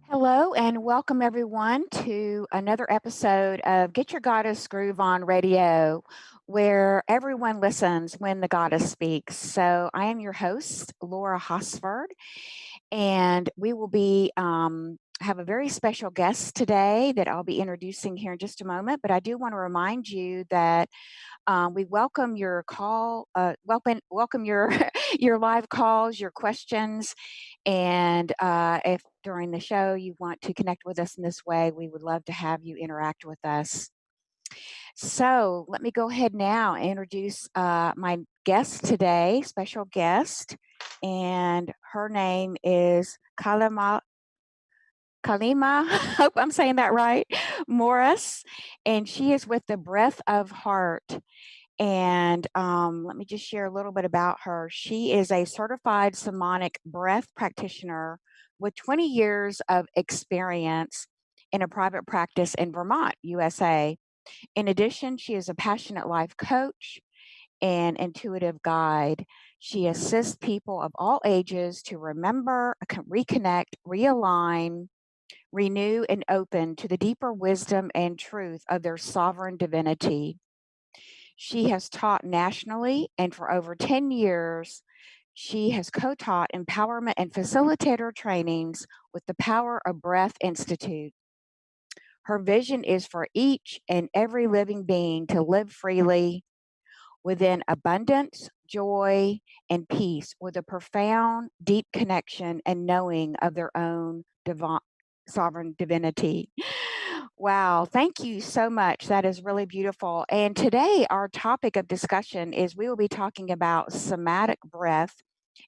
Hello and welcome everyone to another episode of Get Your Goddess Groove On Radio, where everyone listens when the goddess speaks. So I am your host, Laura Hosford, and we will be have a very special guest today that I'll be introducing here in just a moment. But I do want to remind you that we welcome your call, welcome your your live calls, your questions, and if during the show you want to connect with us in this way, we would love to have you interact with us. So let me go ahead now and introduce my guest today, special guest, and her name is Kaiilama, hope I'm saying that right, Morris, and she is with the Breath of Heart. And let me just share a little bit about her. She is a certified somatic breath practitioner with 20 years of experience in a private practice in Vermont, USA. In addition, she is a passionate life coach and intuitive guide. She assists people of all ages to remember, reconnect, realign, renew, and open to the deeper wisdom and truth of their sovereign divinity. She has taught nationally, and for over 10 years, she has co taught empowerment and facilitator trainings with the Power of Breath Institute. Her vision is for each and every living being to live freely within abundance, joy, and peace with a profound, deep connection and knowing of their own divine, sovereign divinity. Wow, thank you so much. That is really beautiful. And today, our topic of discussion is we will be talking about somatic breath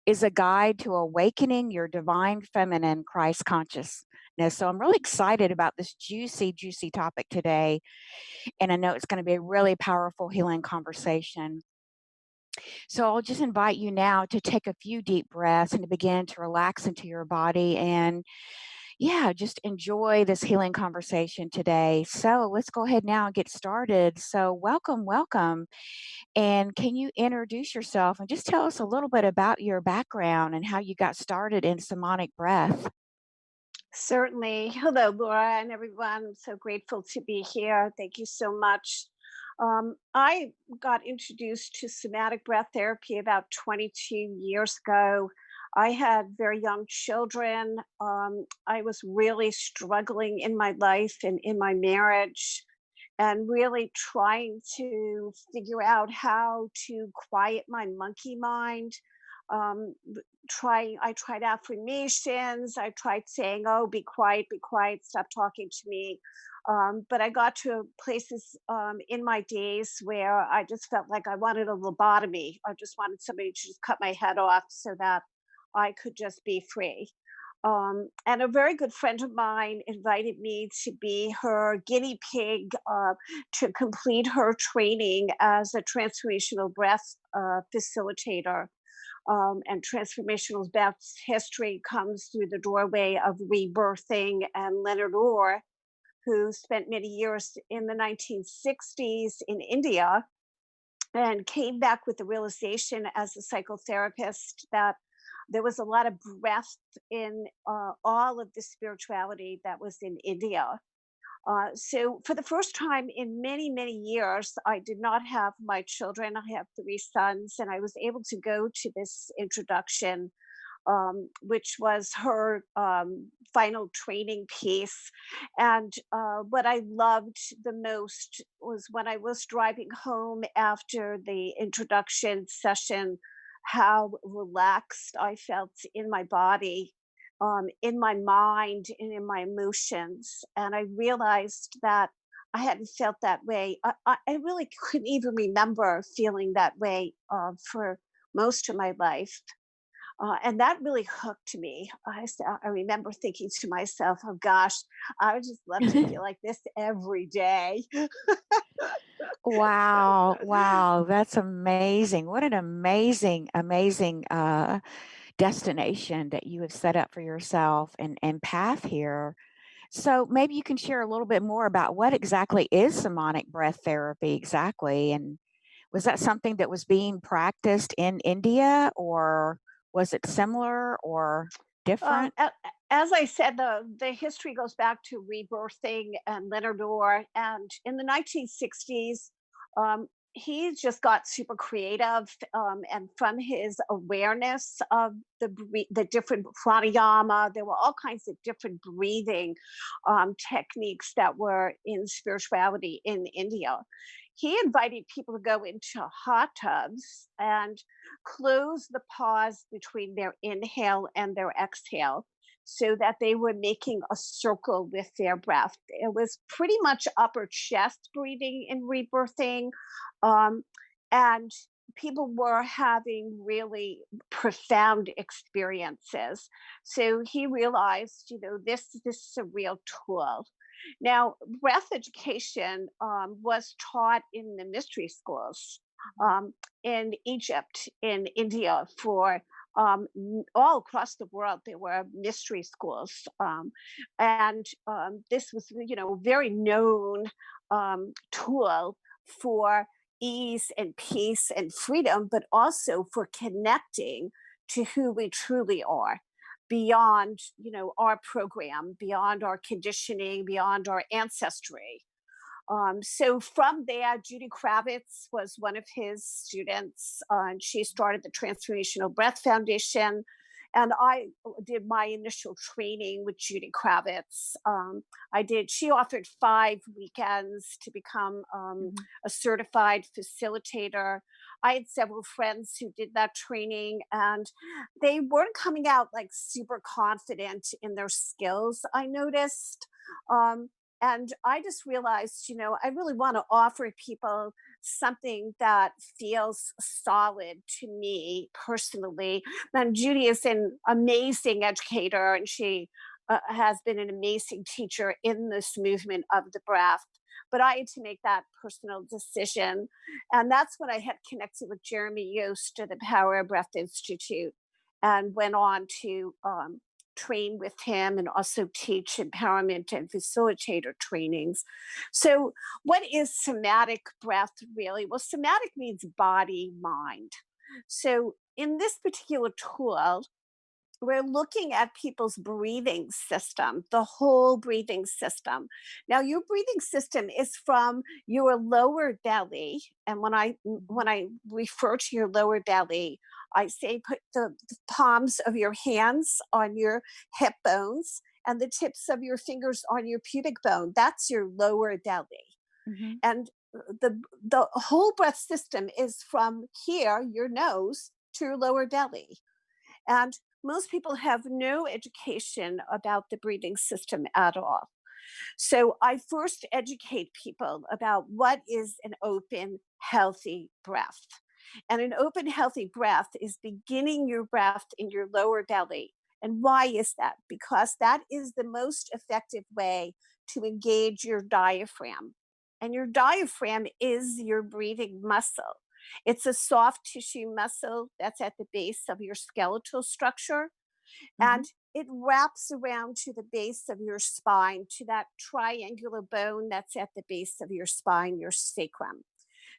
is a guide to awakening your divine feminine Christ consciousness. So I'm really excited about this juicy, juicy topic today. And I know it's going to be a really powerful healing conversation. So I'll just invite you now to take a few deep breaths and to begin to relax into your body and yeah, just enjoy this healing conversation today. So let's go ahead now and get started. So, welcome, welcome. And can you introduce yourself and just tell us a little bit about your background and how you got started in somatic breath? Certainly. Hello, Laura, and everyone. I'm so grateful to be here. Thank you so much. I got introduced to somatic breath therapy about 22 years ago. I had very young children. I was really struggling in my life and in my marriage, and really trying to figure out how to quiet my monkey mind. I tried affirmations. I tried saying, "Oh, be quiet, stop talking to me." But I got to places in my days where I just felt like I wanted a lobotomy. I just wanted somebody to just cut my head off so that I could just be free. And a very good friend of mine invited me to be her guinea pig to complete her training as a transformational breath facilitator. And transformational breath history comes through the doorway of rebirthing, and Leonard Orr, who spent many years in the 1960s in India and came back with the realization as a psychotherapist that there was a lot of breath in all of the spirituality that was in India. So, for the first time in many, many years, I did not have my children. I have three sons, and I was able to go to this introduction, which was her final training piece. And what I loved the most was when I was driving home after the introduction session, how relaxed I felt in my body, in my mind, and in my emotions. And I realized that I hadn't felt that way. I really couldn't even remember feeling that way for most of my life. And that really hooked me. I remember thinking to myself, oh gosh, I would just love to feel like this every day. Wow, wow, that's amazing. What an amazing, amazing destination that you have set up for yourself and path here. So maybe you can share a little bit more about what exactly is somatic breath therapy exactly, and was that something that was being practiced in India, or was it similar or Um, different? a- as I said, the history goes back to rebirthing and Leonard Orr, and in the 1960s, he just got super creative, and from his awareness of the different pranayama, there were all kinds of different breathing techniques that were in spirituality in India. He invited people to go into hot tubs and close the pause between their inhale and their exhale so that they were making a circle with their breath. It was pretty much upper chest breathing and rebirthing. And people were having really profound experiences. So he realized, this is a real tool. Now, breath education was taught in the mystery schools in Egypt, in India, for all across the world. There were mystery schools, and this was, very known tool for ease and peace and freedom, but also for connecting to who we truly are beyond, our program, beyond our conditioning, beyond our ancestry. So from there, Judy Kravitz was one of his students, and she started the Transformational Breath Foundation. And I did my initial training with Judy Kravitz. She offered 5 weekends to become Mhm. a certified facilitator. I had several friends who did that training, and they weren't coming out like super confident in their skills, I noticed. Um, and I just realized, I really want to offer people something that feels solid to me personally. And Judy is an amazing educator, and she has been an amazing teacher in this movement of the breath. But I had to make that personal decision. And that's when I had connected with Jeremy Yost at the Power of Breath Institute and went on to train with him and also teach empowerment and facilitator trainings. So, what is somatic breath really? Well, somatic means body, mind. So, in this particular tool, we're looking at people's breathing system, the whole breathing system. Now, your breathing system is from your lower belly, and Mhm. when I refer to your lower belly, I say put the palms of your hands on your hip bones and the tips of your fingers on your pubic bone. That's your lower belly. Mhm. And the whole breath system is from here, your nose, to your lower belly. And most people have no education about the breathing system at all. So I first educate people about what is an open, healthy breath. And an open, healthy breath is beginning your breath in your lower belly. And why is that? Because that is the most effective way to engage your diaphragm. And your diaphragm is your breathing muscle. It's a soft tissue muscle that's at the base of your skeletal structure. Mhm. And it wraps around to the base of your spine, to that triangular bone that's at the base of your spine, your sacrum.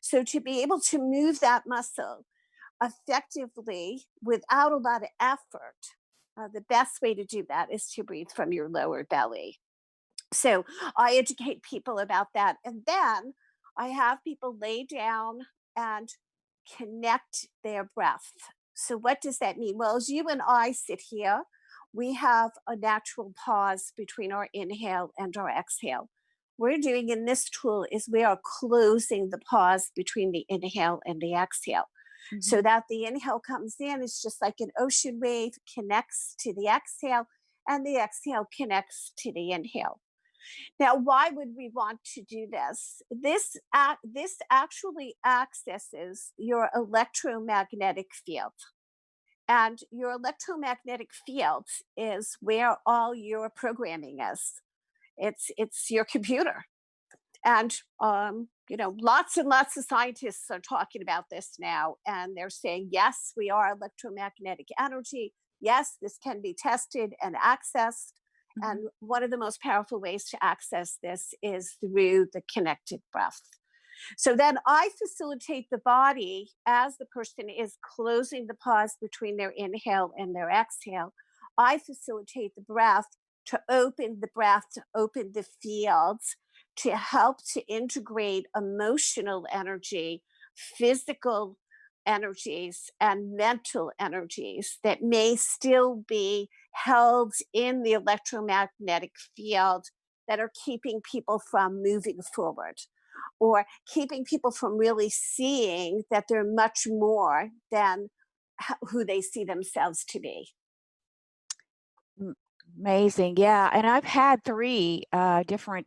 So, to be able to move that muscle effectively without a lot of effort, the best way to do that is to breathe from your lower belly. So, I educate people about that. And then I have people lay down and connect their breath. So, what does that mean? Well, as you and I sit here, we have a natural pause between our inhale and our exhale. We're doing in this tool is we are closing the pause between the inhale and the exhale so Mhm. that the inhale comes in. It's just like an ocean wave connects to the exhale, and the exhale connects to the inhale. Now, why would we want to do this? This actually accesses your electromagnetic field. And your electromagnetic field is where all your programming is. It's your computer. And lots and lots of scientists are talking about this now, and they're saying, yes, we are electromagnetic energy. Yes, this can be tested and accessed. Mhm. And one of the most powerful ways to access this is through the connected breath. So then I facilitate the body as the person is closing the pause between their inhale and their exhale. I facilitate the breath to open the breath, to open the fields, to help to integrate emotional energy, physical energies, and mental energies that may still be held in the electromagnetic field that are keeping people from moving forward or keeping people from really seeing that they're much more than who they see themselves to be. M Amazing, yeah, and I've had 3, different,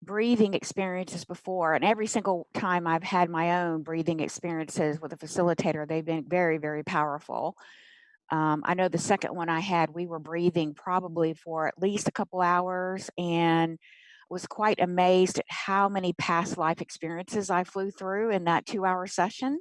breathing experiences before, and every single time I've had my own breathing experiences with a facilitator, they've been very, very powerful. I know the second one I had, we were breathing probably for at least a couple hours and was quite amazed at how many past life experiences I flew through in that 2-hour session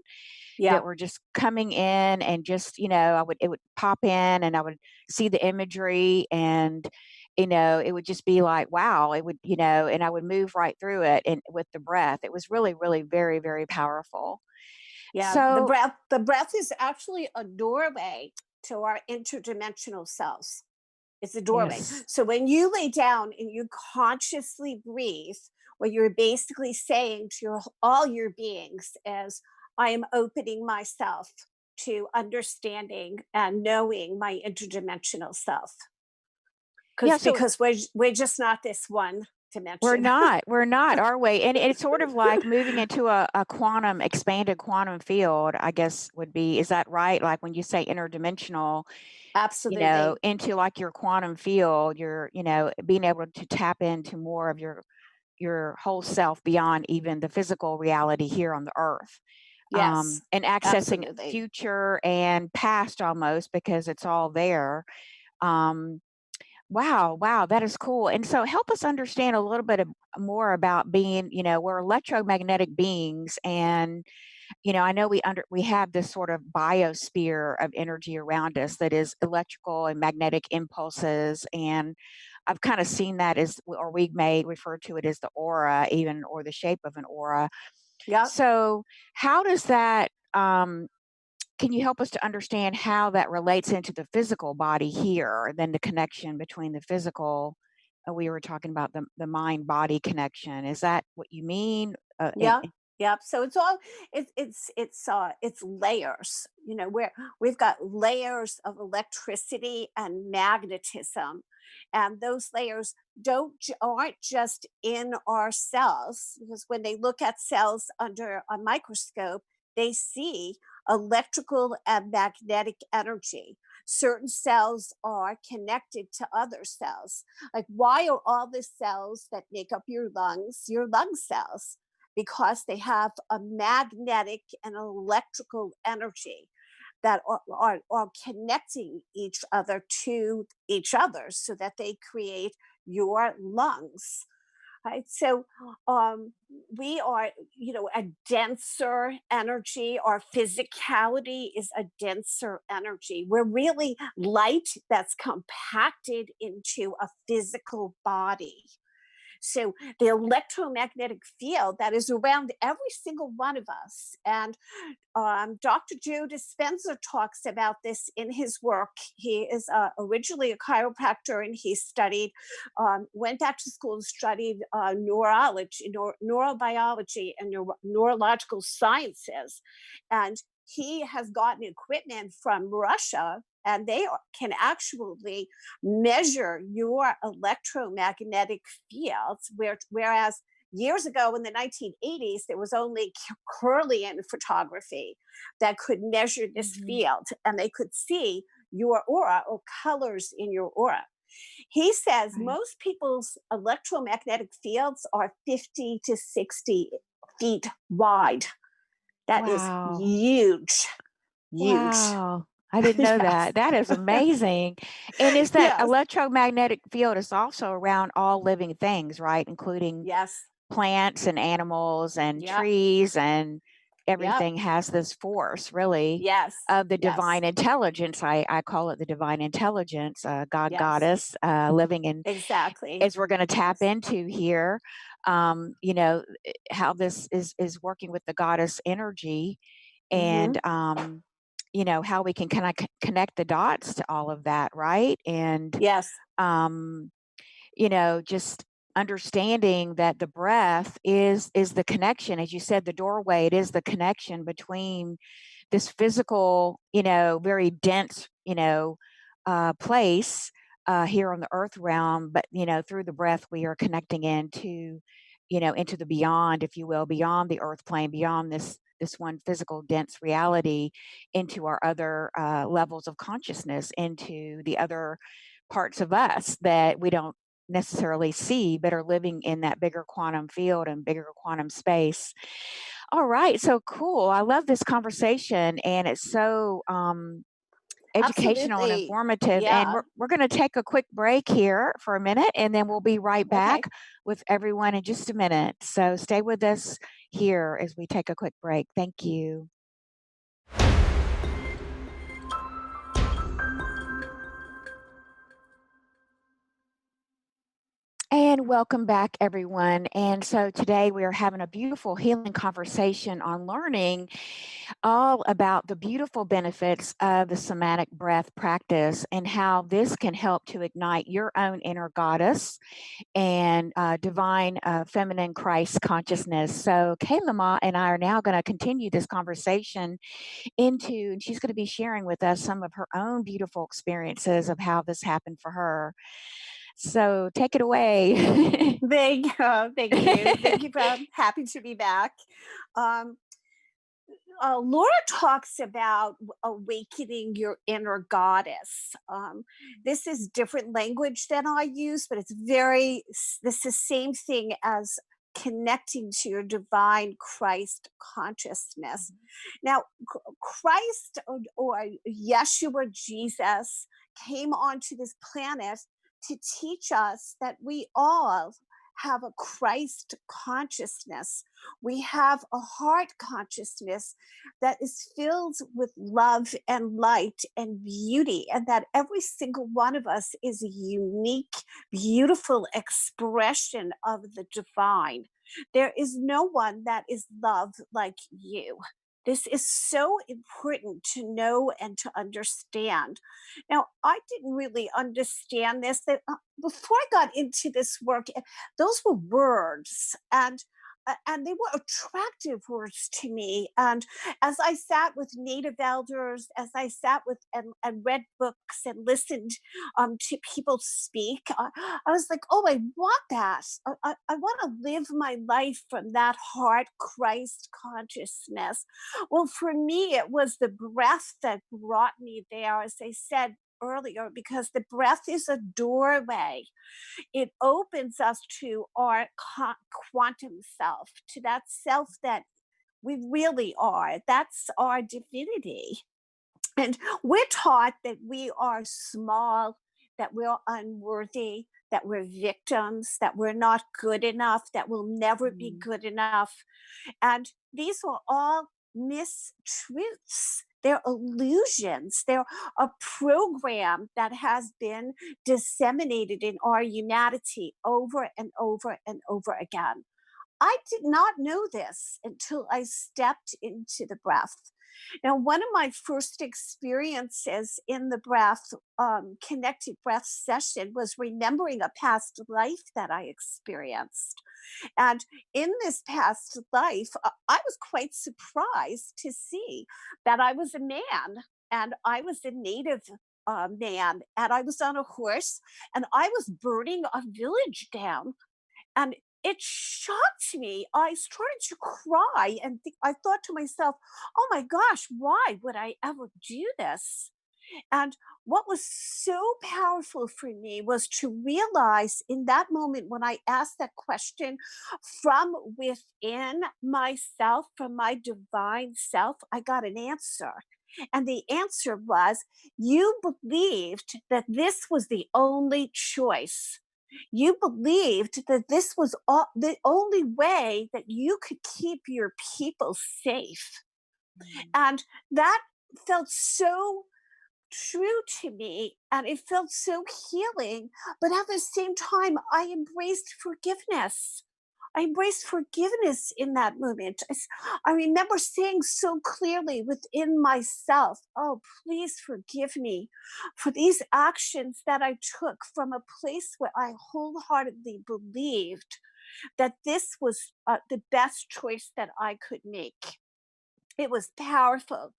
Yeah, that were just coming in and just, it would pop in and I would see the imagery and, it would just be like, wow, it would, and I would move right through it and with the breath. It was really, really very, very powerful. yeah. The So, breath, the breath is actually a doorway to our interdimensional selves. It's a doorway. yes. So when you lay down and you consciously breathe, what you're basically saying to all your beings is, I am opening myself to understanding and knowing my interdimensional self. Yeah, so Because we're just not this one dimension. we're not, are we? And it's sort of like moving into a quantum expanded quantum field, I guess would be, is that right? Like when you say interdimensional, Absolutely. into like your quantum field, you're, being able to tap into more of your whole self beyond even the physical reality here on the earth. Yes. And accessing Absolutely. future and past almost because it's all there. Um, wow, wow, that is cool. And so help us understand a little bit more about being, we're electromagnetic beings and I know we have this sort of biosphere of energy around us that is electrical and magnetic impulses, and I've kind of seen that as, or we may refer to it as the aura, even or the shape of an aura. Yep. So, how does that? Can you help us to understand how that relates into the physical body here? Then the connection between the physical. We were talking about the mind body connection. Is that what you mean? Yep. Yep. So it's all it's layers, where we've got layers of electricity and magnetism. And those layers aren't just in our cells, because when they look at cells under a microscope, they see electrical and magnetic energy. Certain cells are connected to other cells. Like, why are all the cells that make up your lung cells? Because they have a magnetic and electrical energy that are connecting each other to each other so that they create your lungs. Right. So we are, a denser energy. Our physicality is a denser energy. We're really light that's compacted into a physical body. So the electromagnetic field that is around every single one of us, and Dr. Joe Dispenza talks about this in his work. He is originally a chiropractor, and he went back to school and studied neurology, neurobiology, and neurological sciences. And he has gotten equipment from Russia, and they can actually measure your electromagnetic fields, whereas years ago in the 1980s, there was only Kirlian photography that could measure this Mhm. field, and they could see your aura or colors in your aura. He says Right. most people's electromagnetic fields are 50 to 60 feet wide. That is Wow. huge, huge. Wow. I didn't know Yes. that. That is amazing. And is that Yes. electromagnetic field is also around all living things, right? Including Yes. plants and animals and Yep. trees and Yep. everything has this force, really, Yes. of the Yes. divine intelligence. I call it the divine intelligence, God, Yes. goddess, living in, Exactly. as we're going to tap Yes. into here. How this is working with the goddess energy, and Mhm. how we can kind of connect the dots to all of that, right? And Yes. um, just understanding that the breath is the connection, as you said, the doorway. It is the connection between this physical, very dense, place here on the earth realm, but through the breath we are connecting into the beyond, if you will, beyond the earth plane, beyond this one physical dense reality, into our other levels of consciousness, into the other parts of us that we don't necessarily see, but are living in that bigger quantum field and bigger quantum space. All right, so cool. I love this conversation, and it's so educational and Absolutely. informative. And Yeah. we're going to take a quick break here for a minute, and then we'll be right back Okay. with everyone in just a minute. So stay with us here as we take a quick break. Thank you. And welcome back, everyone. And so today we are having a beautiful healing conversation on learning all about the beautiful benefits of the somatic breath practice and how this can help to ignite your own inner goddess and divine feminine Christ consciousness. So Kaiilama and I are now going to continue this conversation and she's going to be sharing with us some of her own beautiful experiences of how this happened for her. So take it away. Thank you. Thank you. Thank you. Happy to be back. Um, Laura talks about awakening your inner goddess. This is different language than I use, but it's this is same thing as connecting to your divine Christ consciousness. Now, Christ or Yeshua Jesus came onto this planet to teach us that we all have a Christ consciousness. We have a heart consciousness that is filled with love and light and beauty, and that every single one of us is a unique, beautiful expression of the divine. There is no one that is loved like you. This is so important to know and to understand. Now, I didn't really understand this. That before I got into this work, those were words, and they were attractive words to me. And as I sat with native elders, as I sat with and read books and listened to people speak, I was like, oh, I want that. I want to live my life from that heart Christ consciousness. Well, for me, it was the breath that brought me there, as I said earlier, because the breath is a doorway. It opens us to our quantum self, to that self that we really are. That's our divinity. And we're taught that we are small, that we're unworthy, that we're victims, that we're not good enough, that we'll never be Mm. good enough. And these are all mistruths. They're illusions. They're a program that has been disseminated in our humanity over and over and over again. I did not know this until I stepped into the breath. Now, one of my first experiences in the breath, connected breath session was remembering a past life that I experienced. And in this past life, I was quite surprised to see that I was a man and I was a native man and I was on a horse and I was burning a village down, and it shocked me. I started to cry and I thought to myself, oh my gosh, why would I ever do this? And what was so powerful for me was to realize in that moment when I asked that question from within myself, from my divine self, I got an answer. And the answer was, you believed that this was the only choice. You believed that this was the only way that you could keep your people safe. Mhm. And that felt so true to me, and it felt so healing. But at the same time, I embraced forgiveness. I embraced forgiveness in that moment. I remember saying so clearly within myself, oh, please forgive me for these actions that I took from a place where I wholeheartedly believed that this was the best choice that I could make. It was powerful.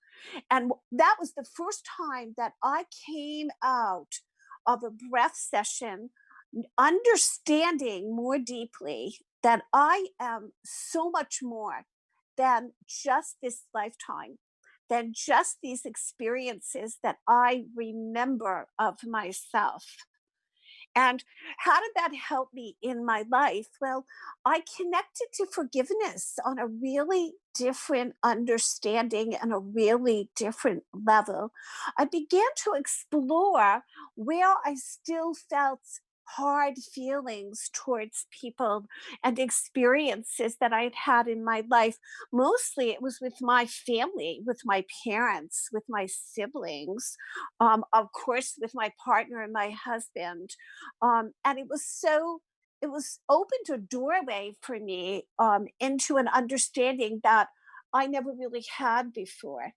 And that was the first time that I came out of a breath session understanding more deeply that I am so much more than just this lifetime, than just these experiences that I remember of myself. And how did that help me in my life? Well, I connected to forgiveness on a really different understanding and a really different level. I began to explore where I still felt hard feelings towards people and experiences that I had had in my life. Mostly it was with my family, with my parents, with my siblings, of course, with my partner and my husband. And it was opened a doorway for me into an understanding that I never really had before.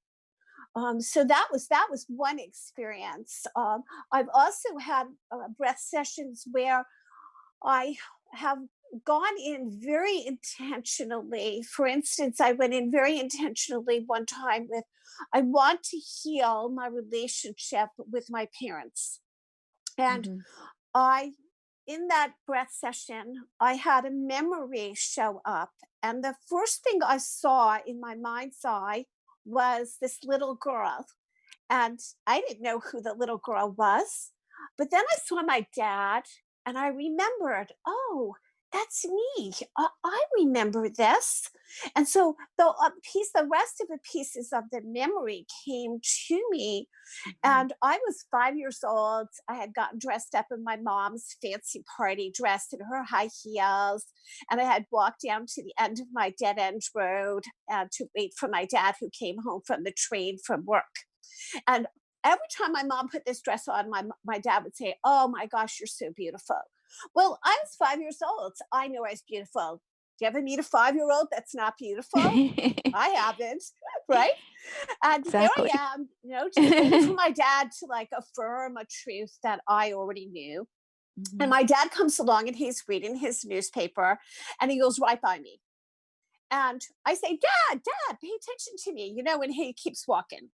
So that was one experience. I've also had breath sessions where I have gone in very intentionally. For instance, I went in very intentionally one time with, I want to heal my relationship with my parents. And Mhm. I, in that breath session, I had a memory show up. And the first thing I saw in my mind's eye was this little girl. And I didn't know who the little girl was. But then I saw my dad and I remembered, oh, that's me. I remember this. And so the rest of the pieces of the memory came to me, Mhm. and I was 5 years old. I had gotten dressed up in my mom's fancy party dress and her high heels. And I had walked down to the end of my dead end road to wait for my dad, who came home from the train from work. And every time my mom put this dress on, my dad would say, oh my gosh, you're so beautiful. Well, I was 5 years old. So I knew I was beautiful. Do you ever meet a 5 year old that's not beautiful? I haven't, right? And here Exactly. I am, just waiting for my dad to like affirm a truth that I already knew. And Mhm. my dad comes along and he's reading his newspaper and he goes right by me. And I say, Dad, pay attention to me, and he keeps walking.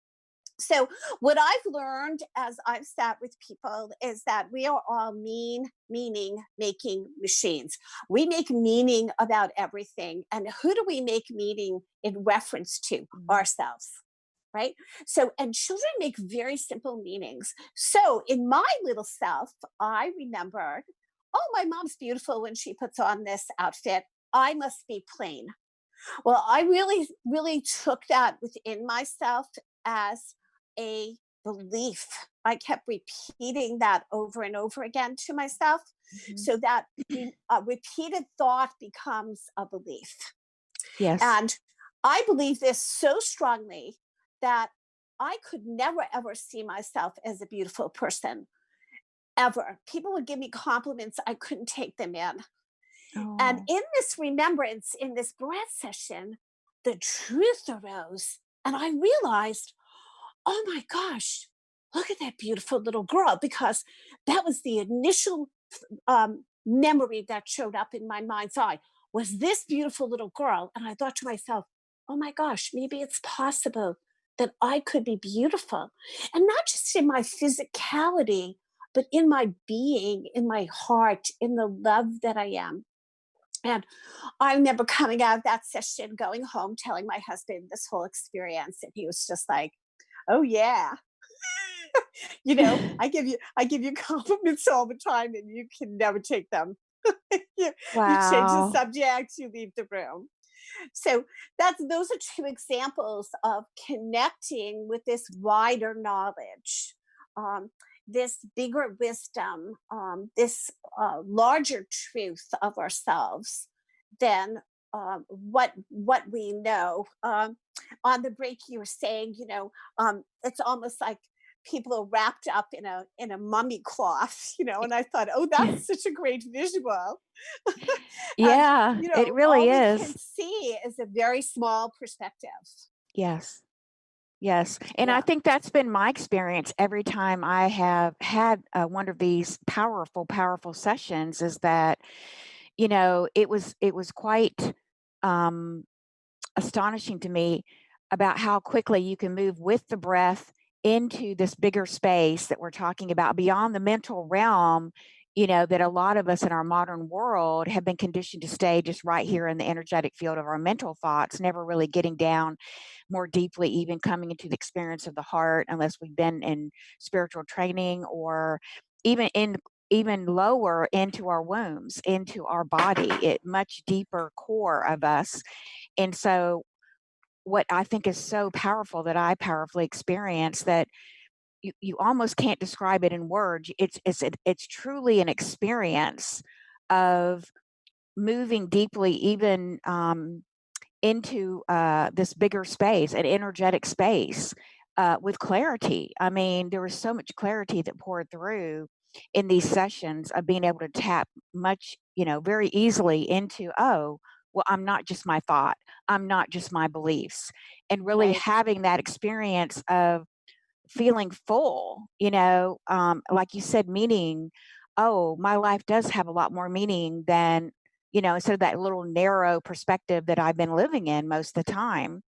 So, what I've learned as I've sat with people is that we are all meaning making machines. We make meaning about everything. And who do we make meaning in reference to? Mhm. Ourselves. Right. So, and children make very simple meanings. So, in my little self, I remembered, oh, my mom's beautiful when she puts on this outfit. I must be plain. Well, I really, really took that within myself as a belief. I kept repeating that over and over again to myself Mhm. so that repeated thought becomes a belief. Yes. And I believe this so strongly that I could never, ever see myself as a beautiful person, ever. People would give me compliments, I couldn't take them in. And Oh. in this remembrance, in this breath session, the truth arose. And I realized, oh my gosh, look at that beautiful little girl. Because that was the initial memory that showed up in my mind's eye, was this beautiful little girl. And I thought to myself, oh my gosh, maybe it's possible that I could be beautiful. And not just in my physicality, but in my being, in my heart, in the love that I am. And I remember coming out of that session, going home, telling my husband this whole experience, and he was just like, "Oh yeah, I give you compliments all the time, and you can never take them. You change the Wow. subject, you leave the room." So those are two examples of connecting with this wider knowledge. Um, this bigger wisdom, this larger truth of ourselves than what we know. On the break, you were saying, it's almost like people are wrapped up in a mummy cloth, and I thought, oh, that's such a great visual. And Yeah, it really all we can is. see is a very small perspective. Yes. Yes, and I Yeah. think that's been my experience every time I have had, one of these powerful, powerful sessions is that, it was quite, um, astonishing to me about how quickly you can move with the breath into this bigger space that we're talking about beyond the mental realm, that a lot of us in our modern world have been conditioned to stay just right here in the energetic field of our mental thoughts, never really getting down more deeply, even coming into the experience of the heart, unless we've been in spiritual training or even lower into our wombs, into our body, it much deeper core of us. And so what I think is so powerful that I powerfully experience that you almost can't describe it in words. It's truly an experience of moving deeply, even into this bigger space, an energetic space, with clarity. I mean, there was so much clarity that poured through in these sessions of being able to tap much, very easily into, oh, well, I'm not just my thought, I'm not just my beliefs, and really Right. having that experience of feeling full, like you said, meaning, oh, my life does have a lot more meaning than, instead of that little narrow perspective that I've been living in most of the time.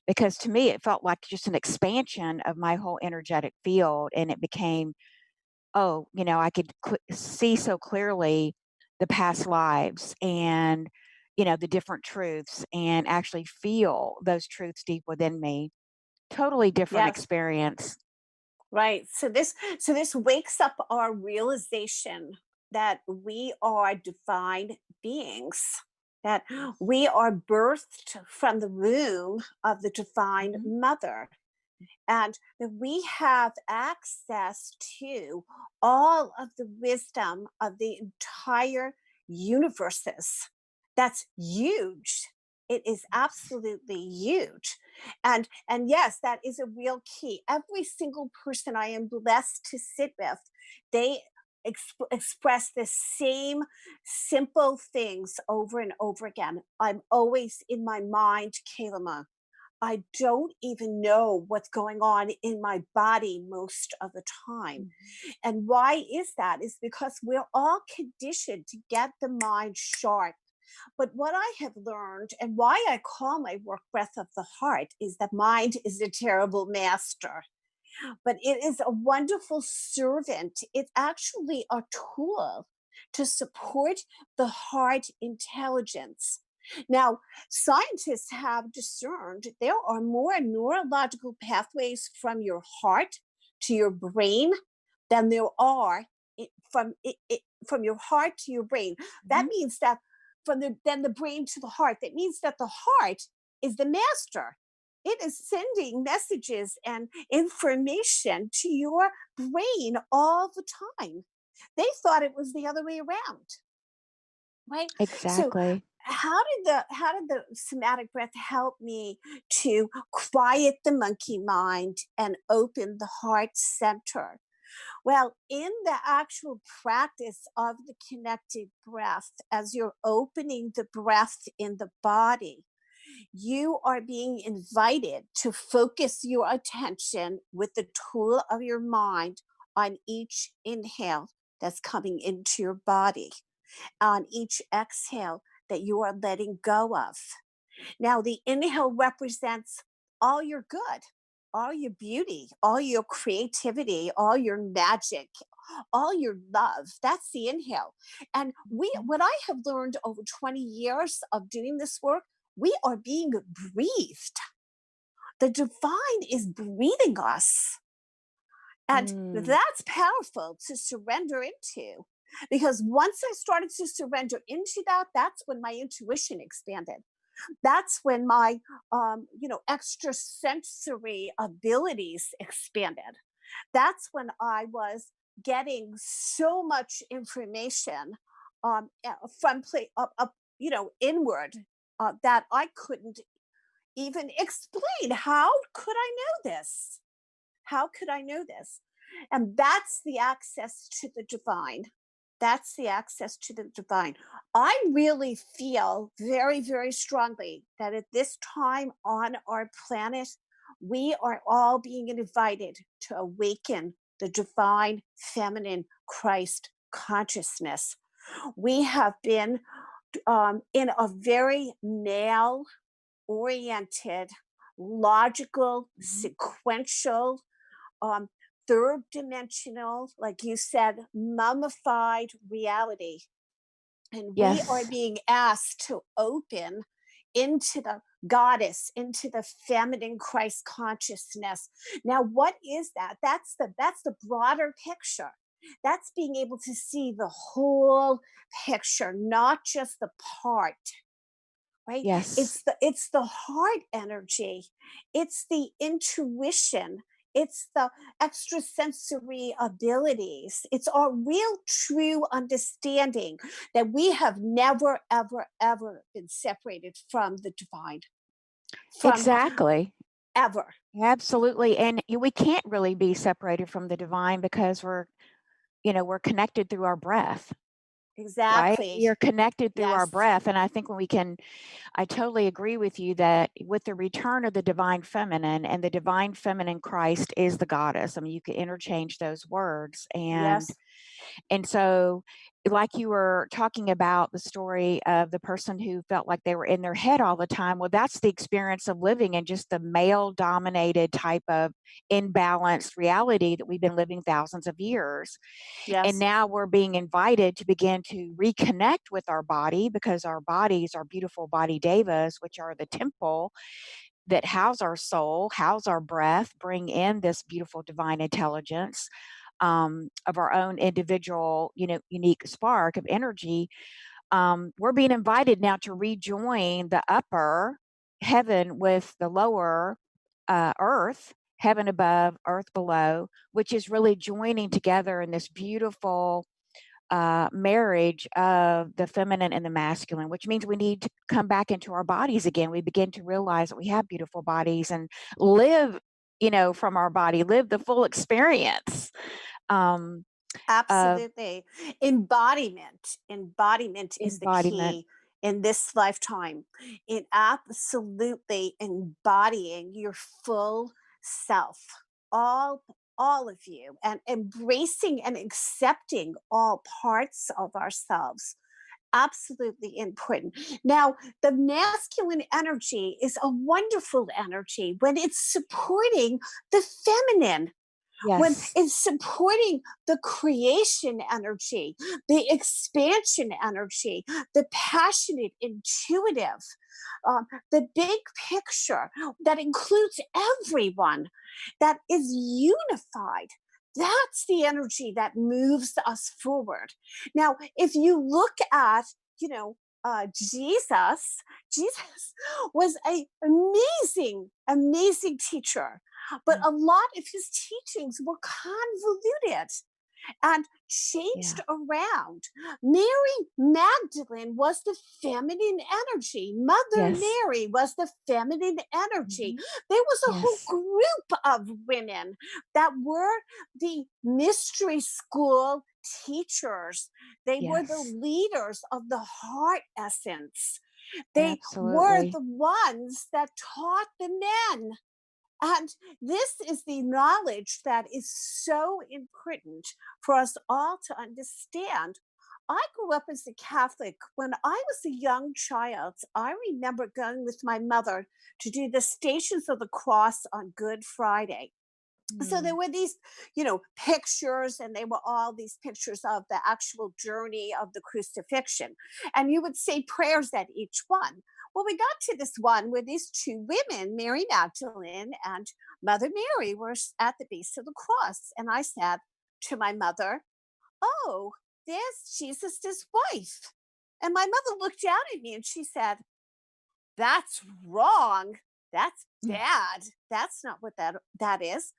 Because to me, it felt like just an expansion of my whole energetic field. And it became, oh, I could see so clearly the past lives and, the different truths and actually feel those truths deep within me. Totally different Yes. experience. Right. So this wakes up our realization that we are divine beings, that we are birthed from the womb of the divine Mhm. mother, and that we have access to all of the wisdom of the entire universes. That's huge. It is absolutely huge. And yes, that is a real key. Every single person I am blessed to sit with, they express the same simple things over and over again. I'm always in my mind, Kalima. I don't even know what's going on in my body most of the time. Mhm. And why is that? Is because we're all conditioned to get the mind sharp. But what I have learned, and why I call my work Breath of the Heart, is that mind is a terrible master, but it is a wonderful servant. It's actually a tool to support the heart intelligence. Now, scientists have discerned there are more neurological pathways from your heart to your brain than there are from your heart to your brain. That Mhm. means that then the brain to the heart. That means that the heart is the master. It is sending messages and information to your brain all the time. They thought it was the other way around, right? So Exactly. how did the somatic breath help me to quiet the monkey mind and open the heart center? Well, in the actual practice of the connected breath, as you're opening the breath in the body, you are being invited to focus your attention with the tool of your mind on each inhale that's coming into your body, on each exhale that you are letting go of. Now, the inhale represents all your good, all your beauty, all your creativity, all your magic, all your love. That's the inhale. And Mhm. what I have learned over 20 years of doing this work, we are being breathed. The divine is breathing us. And Mm. that's powerful to surrender into. Because once I started to surrender into that, that's when my intuition expanded. That's when my extrasensory abilities expanded. That's when I was getting so much information from inward that I couldn't even explain. How could I know this? How could I know this? And that's the access to the divine. That's the access to the divine. I really feel very, very strongly that at this time on our planet, we are all being invited to awaken the divine feminine Christ consciousness. We have been in a very male oriented, logical, Mhm. sequential, um, third dimensional, like you said, mummified reality. And we are Yes. being asked to open into the goddess, into the feminine Christ consciousness. Now, what is that? That's the broader picture. That's being able to see the whole picture, not just the part, right? Yes. It's the heart energy, it's the intuition, it's the extrasensory abilities, it's our real true understanding that we have never ever ever been separated from the divine, from Exactly. ever. Absolutely. And we can't really be separated from the divine because we're connected through our breath, right? Exactly. We are connected through our Yes. breath. And I think when we can, I totally agree with you that with the return of the divine feminine, and the divine feminine Christ is the goddess. I mean, you could interchange those words. And Yes. so, like you were talking about the story of the person who felt like they were in their head all the time. Well, that's the experience of living in just the male dominated type of imbalanced reality that we've been living thousands of years. And Yes. now we're being invited to begin to reconnect with our body, because our bodies are beautiful body devas, which are the temple that house our soul, house our breath, bring in this beautiful divine intelligence of our own individual, unique spark of energy. We're being invited now to rejoin the upper heaven with the lower earth, heaven above, earth below, which is really joining together in this beautiful marriage of the feminine and the masculine, which means we need to come back into our bodies again. We begin to realize that we have beautiful bodies and live, from our body, live the full experience um, of Absolutely. Embodiment is the embodiment. key in this lifetime. In absolutely embodying your full self, all all of you, and embracing and accepting all parts of ourselves. Absolutely important. Now, the masculine energy is a wonderful energy when it's supporting the feminine, when Yes, it's supporting the creation energy, the expansion energy, the passionate, intuitive, the big picture that includes everyone, that is unified. That's the energy that moves us forward. Now, if you look at, you know, Jesus, Jesus was a amazing, amazing teacher, but mm, a lot of his teachings were convoluted and changed yeah, around. Mary Magdalene was the feminine energy. Mother yes, Mary was the feminine energy. mhm, There was a whole yes, group of women that were the mystery school teachers. They were the yes, leaders of the heart essence. They were absolutely. the ones that taught the men, and this is the knowledge that is so important for us all to understand. I grew up as a Catholic. When I was a young child, I remember going with my mother to do the Stations of the Cross on Good Friday. So there Mm, were these, pictures, and they were all these pictures of the actual journey of the crucifixion. And you would say prayers at each one. Well, we got to this one where these two women, Mary Magdalene and Mother Mary, were at the base of the cross. And I said to my mother, "Oh, there's Jesus' wife." And my mother looked down at me and she said, "That's wrong. That's mm, bad. That's not what that is."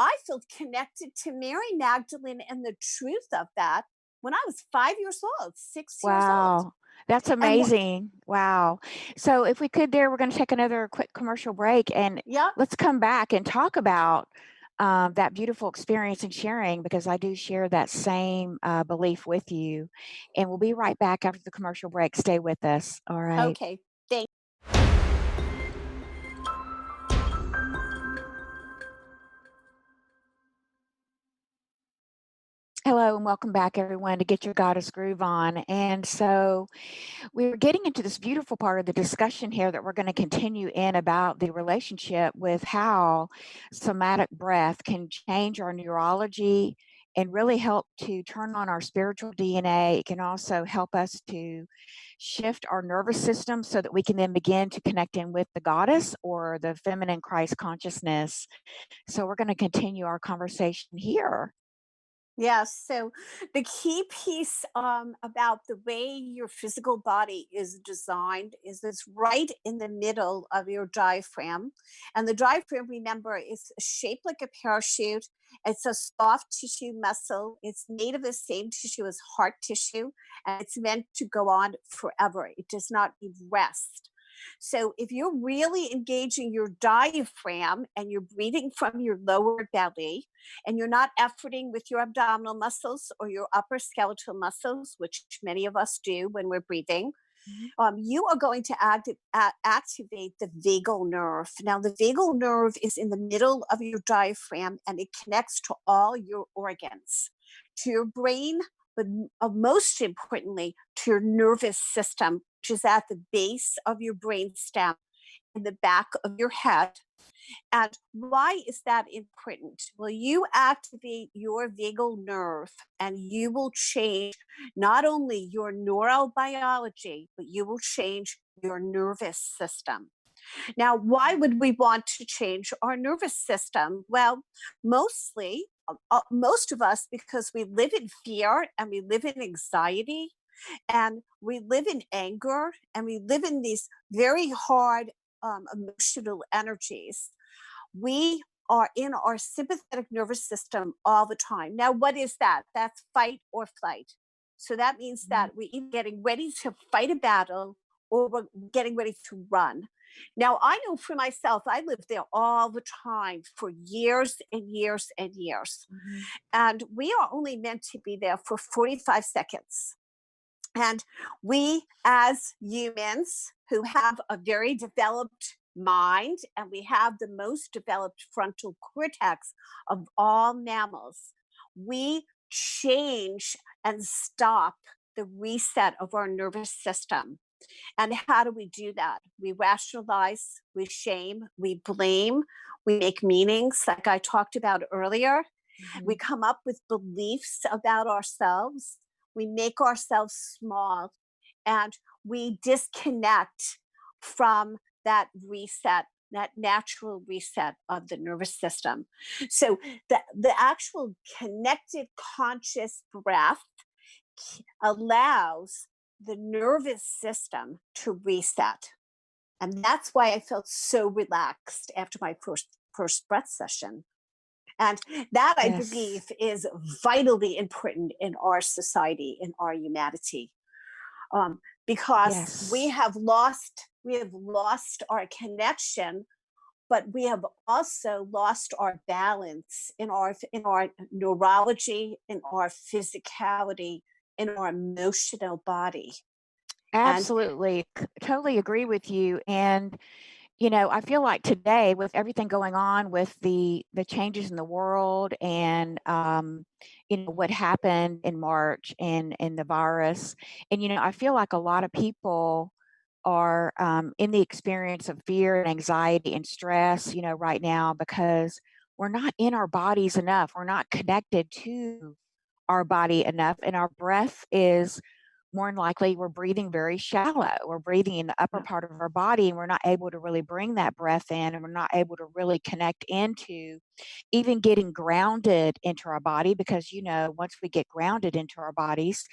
I felt connected to Mary Magdalene and the truth of that when I was 5 years old, 6 years old. Wow. That's And amazing. Wow. So if we could there, we're going to take another quick commercial break and yeah, let's come back and talk about that beautiful experience and sharing because I do share that same belief with you. And we'll be right back after the commercial break. Stay with us. All right. okay. Thank Hello and welcome back, everyone, to Get Your Goddess Groove On. And so we're getting into this beautiful part of the discussion here that we're going to continue in about the relationship with how somatic breath can change our neurology and really help to turn on our spiritual DNA. It can also help us to shift our nervous system so that we can then begin to connect in with the goddess or the feminine Christ consciousness. So we're going to continue our conversation here. Yes. So the key piece about the way your physical body is designed is it's right in the middle of your diaphragm. And the diaphragm, remember, is shaped like a parachute. It's a soft tissue muscle. It's made of the same tissue as heart tissue, and it's meant to go on forever. It does not need rest. So if you're really engaging your diaphragm and you're breathing from your lower belly, and you're not efforting with your abdominal muscles or your upper skeletal muscles, which many of us do when we're breathing, Mhm. you are going to activate the vagal nerve. Now, the vagal nerve is in the middle of your diaphragm and it connects to all your organs, to your brain, but most importantly, to your nervous system, which is at the base of your brain stem in the back of your head. And why is that important? Well, you activate your vagal nerve and you will change not only your neurobiology, but you will change your nervous system. Now, why would we want to change our nervous system? Well, most of us, because we live in fear and we live in anxiety and we live in anger and we live in these very hard emotional energies, we are in our sympathetic nervous system all the time. Now, what is that? That's fight or flight. So that means Mhm. that we're either getting ready to fight a battle or we're getting ready to run. Now, I know for myself, I lived there all the time for years and years and years. Mhm. And we are only meant to be there for 45 seconds. And we, as humans who have a very developed mind, and we have the most developed frontal cortex of all mammals, we change and stop the reset of our nervous system. And how do we do that? We rationalize, we shame, we blame, we make meanings, like I talked about earlier. We Mhm. come up with beliefs about ourselves. We make ourselves small and we disconnect from that reset, that natural reset of the nervous system. So the actual connected conscious breath allows the nervous system to reset. And that's why I felt so relaxed after my first breath session. And that, I Yes. believe, is vitally important in our society, in our humanity, because Yes. we have lost our connection, but we have also lost our balance in our neurology, in our physicality, in our emotional body. And Absolutely. Totally agree with you. And, I feel like today with everything going on with the changes in the world and what happened in March and the virus. And, I feel like a lot of people are in the experience of fear and anxiety and stress, right now because we're not in our bodies enough. We're not connected to our body enough. And our breath is more than likely we're breathing very shallow. We're breathing in the upper part of our body and we're not able to really bring that breath in and we're not able to really connect into even getting grounded into our body because once we get grounded into our bodies,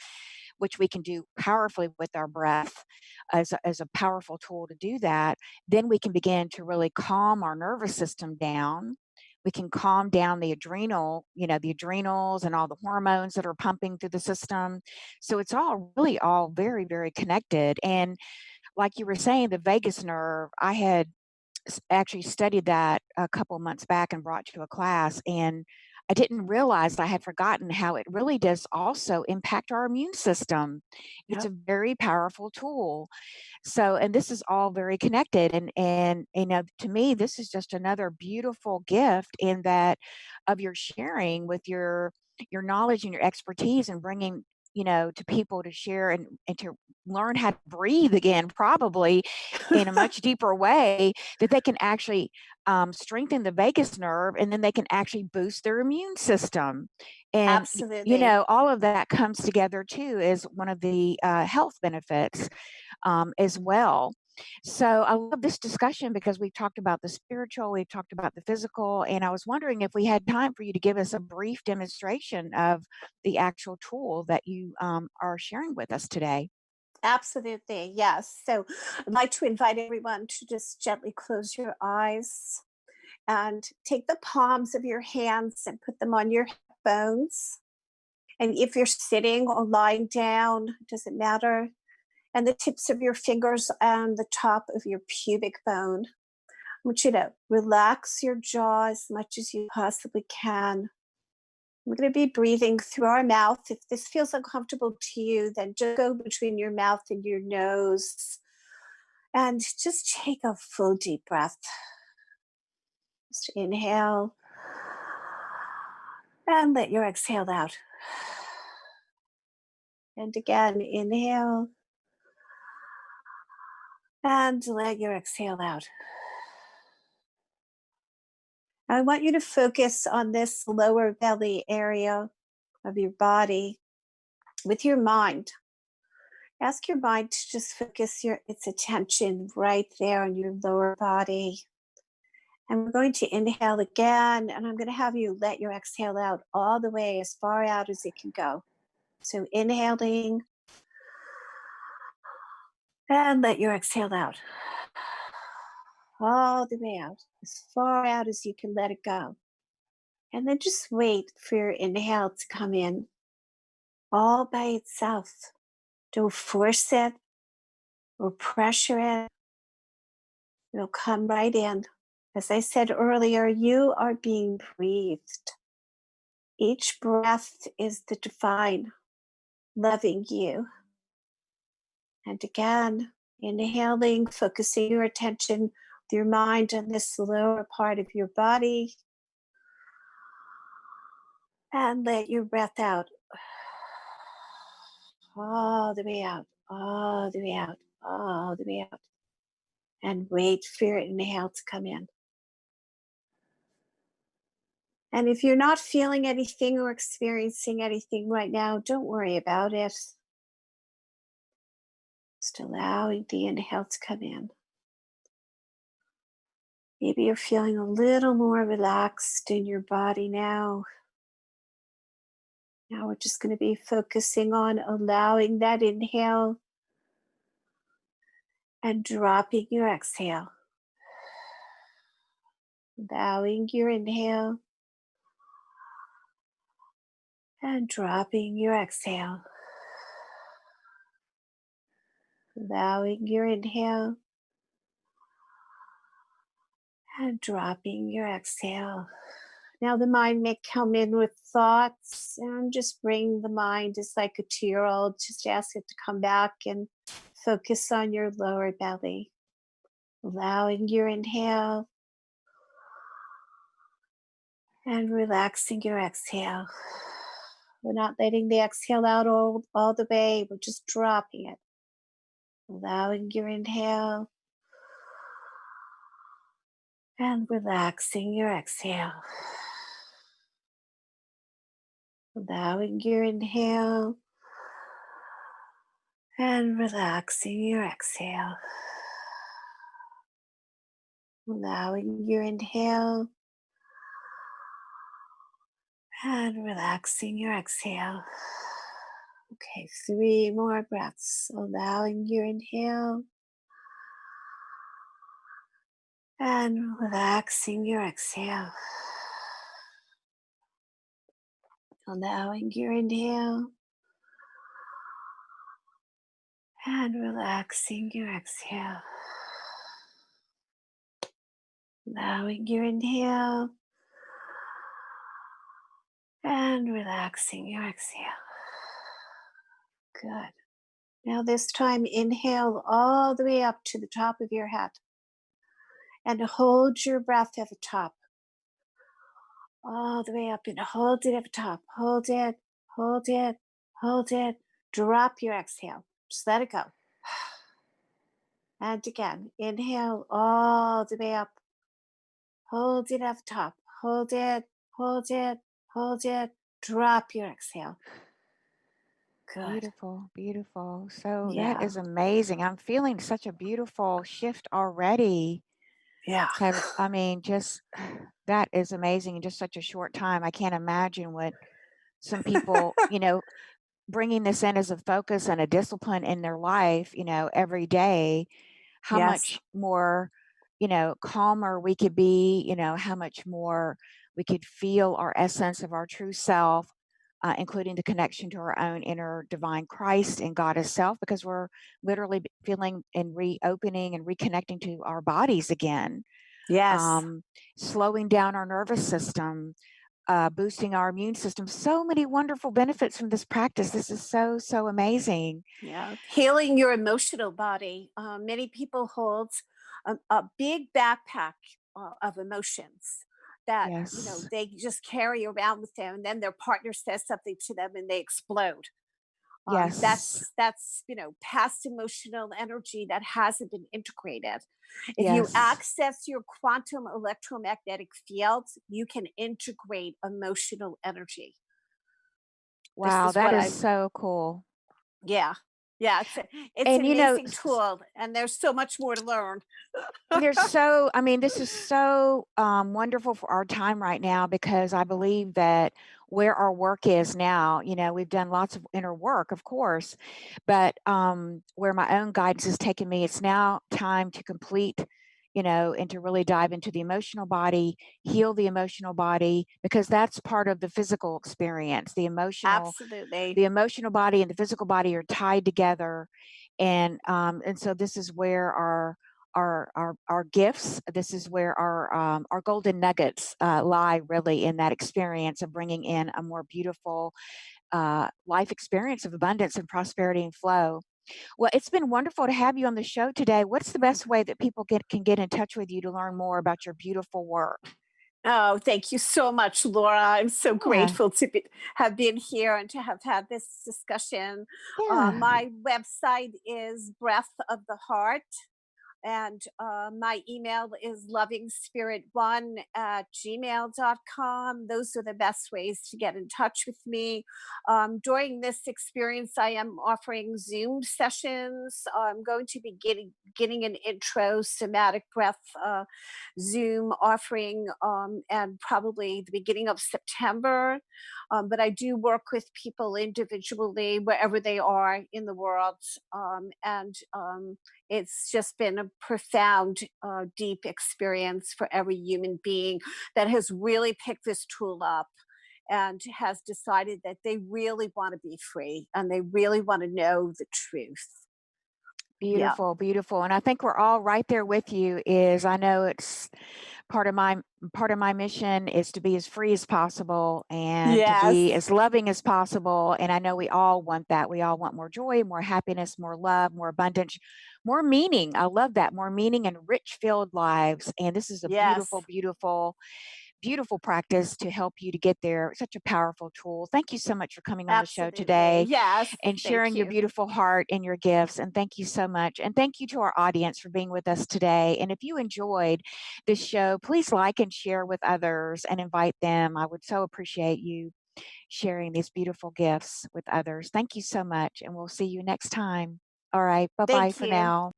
which we can do powerfully with our breath as a powerful tool to do that, then we can begin to really calm our nervous system down, we can calm down the the adrenals and all the hormones that are pumping through the system. So it's all really all very, very connected. And like you were saying, the vagus nerve, I had actually studied that a couple months back and brought to a class. And I didn't realize I had forgotten how it really does also impact our immune system. It's Yep. a very powerful tool. So, and this is all very connected, and to me, this is just another beautiful gift in that of your sharing with your knowledge and your expertise and bringing to people to share and to learn how to breathe again, probably in a much deeper way, that they can actually strengthen the vagus nerve, and then they can actually boost their immune system. And Absolutely. all of that comes together too as one of the health benefits as well. So I love this discussion because we've talked about the spiritual, we've talked about the physical, and I was wondering if we had time for you to give us a brief demonstration of the actual tool that you are sharing with us today. Absolutely. Yes. So I'd like to invite everyone to just gently close your eyes and take the palms of your hands and put them on your hip bones. And if you're sitting or lying down, it doesn't matter. And the tips of your fingers on the top of your pubic bone. I want you to relax your jaw as much as you possibly can. We're going to be breathing through our mouth. If this feels uncomfortable to you, then just go between your mouth and your nose and just take a full deep breath. Just inhale and let your exhale out. And again, inhale and let your exhale out. I want you to focus on this lower belly area of your body with your mind. Ask your mind to just focus its attention right there on your lower body. And we're going to inhale again, and I'm going to have you let your exhale out all the way as far out as it can go. So inhaling and let your exhale out all the way out, as far out as you can let it go. And then just wait for your inhale to come in all by itself. Don't force it or pressure it. It'll come right in. As I said earlier, you are being breathed. Each breath is the divine loving you. And again, inhaling, focusing your attention with your mind on this lower part of your body. And let your breath out all the way out, all the way out, all the way out. And wait for your inhale to come in. And if you're not feeling anything or experiencing anything right now, don't worry about it. Just allowing the inhale to come in. Maybe you're feeling a little more relaxed in your body now. Now we're just going to be focusing on allowing that inhale and dropping your exhale. Allowing your inhale and dropping your exhale. Allowing your inhale and dropping your exhale. Now the mind may come in with thoughts, and just bring the mind as like a 2-year-old. Just ask it to come back and focus on your lower belly. Allowing your inhale and relaxing your exhale. We're not letting the exhale out all the way, we're just dropping it. Allowing your inhale and relaxing your exhale. Allowing your inhale and relaxing your exhale. Allowing your inhale and relaxing your exhale. Okay, 3 more breaths. Allowing your inhale and relaxing your exhale. Allowing your inhale and relaxing your exhale. Allowing your inhale and relaxing your exhale. Good. Now, this time, inhale all the way up to the top of your head and hold your breath at the top, all the way up and hold it at the top. Hold it, hold it, hold it. Drop your exhale. Just let it go. And again, inhale all the way up. Hold it at the top. Hold it, hold it, hold it. Drop your exhale. Good. Beautiful, beautiful. So that Yeah. is amazing. I'm feeling such a beautiful shift already. Yeah. I mean, just that is amazing in just such a short time. I can't imagine what some people, bringing this in as a focus and a discipline in their life, every day, how Yes. much more, calmer we could be, how much more we could feel our essence of our true self, including the connection to our own inner divine Christ and Goddess self, because we're literally feeling and reopening and reconnecting to our bodies again, Yes. um, slowing down our nervous system, boosting our immune system. So many wonderful benefits from this practice. This is so, so amazing. Yeah, healing your emotional body. Many people hold a big backpack of emotions that Yes. they just carry around with them, and then their partner says something to them, and they explode. Yes. That's past emotional energy that hasn't been integrated. If you Yes. access your quantum electromagnetic fields, you can integrate emotional energy. This Wow, is that what is I'm so cool. Yeah. Yeah, it's an And amazing tool, and there's so much more to learn. and there's so I mean, this is so, wonderful for our time right now because I believe that where our work is now, we've done lots of inner work, of course, but, where my own guidance has taken me, it's now time to complete, and to really dive into the emotional body, heal the emotional body, because that's part of the physical experience. Absolutely. The emotional body and the physical body are tied together, and so this is where our gifts. This is where our golden nuggets lie, really, in that experience of bringing in a more beautiful life experience of abundance and prosperity and flow. Well, it's been wonderful to have you on the show today. What's the best way that people can get in touch with you to learn more about your beautiful work? Oh, thank you so much, Laura. I'm so Yeah, grateful to have been here and to have had this discussion. yeah. My website is Breath of the Heart. And my email is lovingspirit1@gmail.com. Those are the best ways to get in touch with me. During this experience, I am offering Zoom sessions. I'm going to be getting an intro somatic breath Zoom offering, and probably the beginning of September. But I do work with people individually wherever they are in the world. And it's just been a profound, deep experience for every human being that has really picked this tool up and has decided that they really want to be free and they really want to know the truth. Yeah. Beautiful, beautiful. And I think we're all right there with you. Is I know it's part of my part of my mission is to be as free as possible and to be Yes. as loving as possible. And I know we all want that. We all want more joy, more happiness, more love, more abundance, more meaning. I love that. More meaning and rich filled lives. And this is a beautiful, Yes. beautiful beautiful practice to help you to get there. Such a powerful tool. Thank you so much for coming on the show Absolutely. today Yes. and Thank sharing your you. beautiful heart and your gifts. And thank you so much. And thank you to our audience for being with us today. And if you enjoyed this show, please like and share with others and invite them. I would so appreciate you sharing these beautiful gifts with others. Thank you so much. And we'll see you next time. All right. Bye bye Thank for you. now.